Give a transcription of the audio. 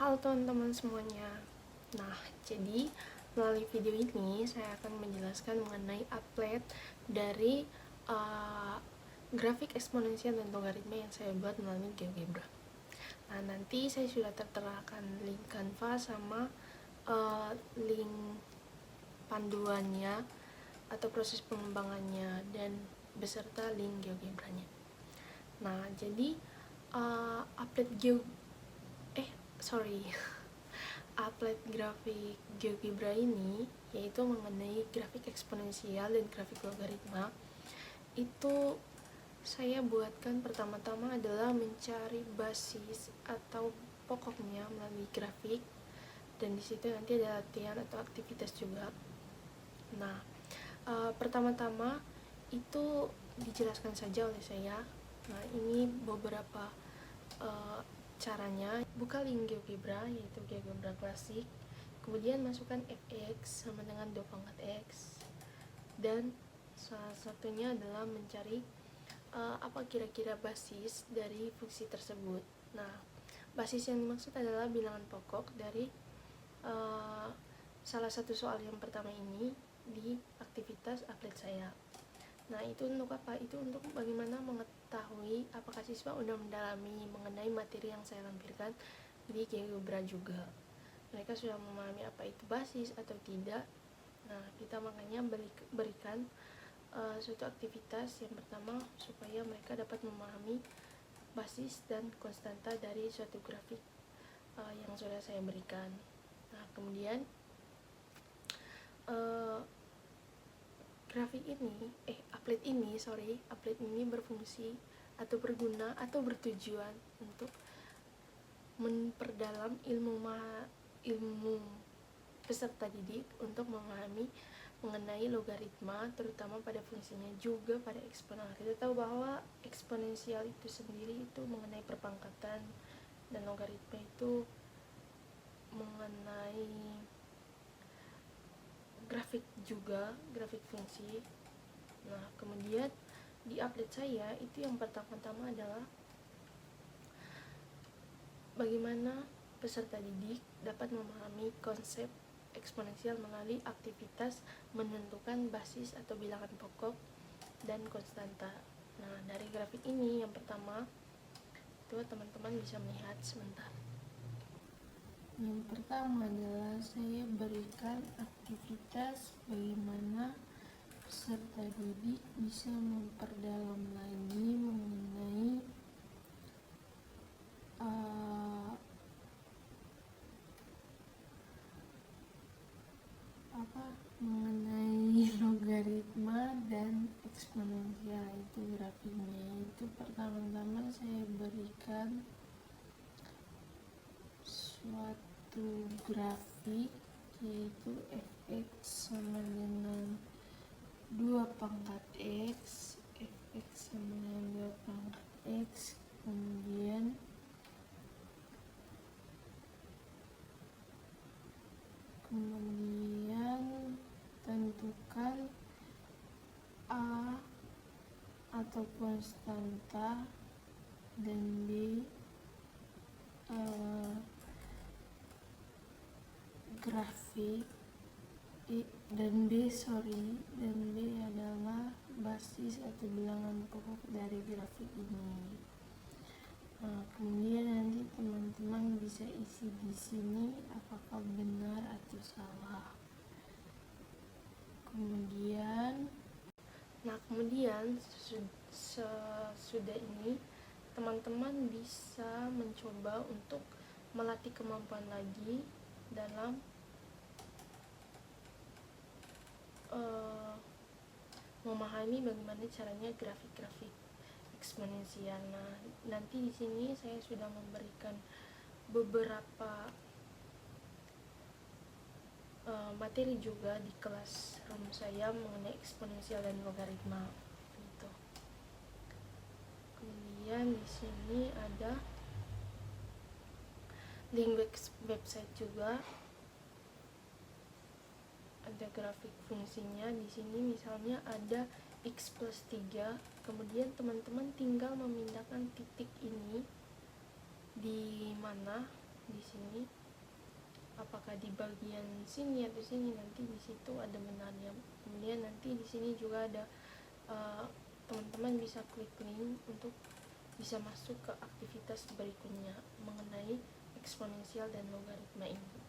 Halo teman-teman semuanya. Nah, jadi melalui video ini saya akan menjelaskan mengenai applet dari grafik eksponensial dan logaritma yang saya buat melalui GeoGebra. Nah, nanti saya sudah terterakan link Canva sama link panduannya atau proses pengembangannya dan beserta link GeoGebra-nya. Nah, jadi applet applet grafik GeoGebra ini yaitu mengenai grafik eksponensial dan grafik logaritma. Itu saya buatkan pertama-tama adalah mencari basis atau pokoknya melalui grafik, dan disitu nanti ada latihan atau aktivitas juga. Nah, pertama-tama itu dijelaskan saja oleh saya. Nah, ini beberapa caranya. Buka link GeoGebra, yaitu GeoGebra klasik, kemudian masukkan fx sama dengan 2 pangkat x, dan salah satunya adalah mencari apa kira-kira basis dari fungsi tersebut. Nah, basis yang dimaksud adalah bilangan pokok dari salah satu soal yang pertama ini di aktivitas applet saya. Nah, itu untuk apa? Itu untuk bagaimana mengetahui apakah siswa sudah mendalami mengenai materi yang saya lampirkan di GeoGebra juga. Mereka sudah memahami apa itu basis atau tidak. Nah, kita makanya berikan suatu aktivitas yang pertama supaya mereka dapat memahami basis dan konstanta dari suatu grafik yang sudah saya berikan. Nah, kemudian applet ini berfungsi atau berguna atau bertujuan untuk memperdalam ilmu peserta didik untuk memahami mengenai logaritma, terutama pada fungsinya, juga pada eksponensial. Kita tahu bahwa eksponensial itu sendiri itu mengenai perpangkatan, dan logaritma itu mengenai grafik juga, grafik fungsi. Nah, kemudian di applet saya itu yang pertama-tama adalah bagaimana peserta didik dapat memahami konsep eksponensial melalui aktivitas menentukan basis atau bilangan pokok dan konstanta. Nah, dari grafik ini yang pertama itu teman-teman bisa melihat sebentar. Yang pertama adalah saya berikan aktivitas bagaimana peserta didik bisa memperdalam lagi mengenai mengenai logaritma dan eksponensial, itu grafiknya. Itu pertama-tama saya berikan suatu grafik yaitu fx sama dengan 2 pangkat x, fx sama dengan 2 pangkat x, kemudian tentukan a atau konstanta, dan b grafik, dan b adalah basis atau bilangan pokok dari grafik ini. Nah, kemudian nanti teman-teman bisa isi di sini apakah benar atau salah. Kemudian sesudah ini teman-teman bisa mencoba untuk melatih kemampuan lagi dalam memahami bagaimana caranya grafik-grafik eksponensial. Nah, nanti di sini saya sudah memberikan beberapa materi juga di kelas room saya mengenai eksponensial dan logaritma gitu. Kemudian di sini ada link website juga, ada grafik fungsinya. Di sini misalnya ada x plus 3, kemudian teman-teman tinggal memindahkan titik ini di mana di sini, apakah di bagian sini atau sini, nanti di situ ada benarnya. Kemudian nanti di sini juga ada teman-teman bisa klik link untuk bisa masuk ke aktivitas berikutnya mengenai eksponensial dan logaritma ini.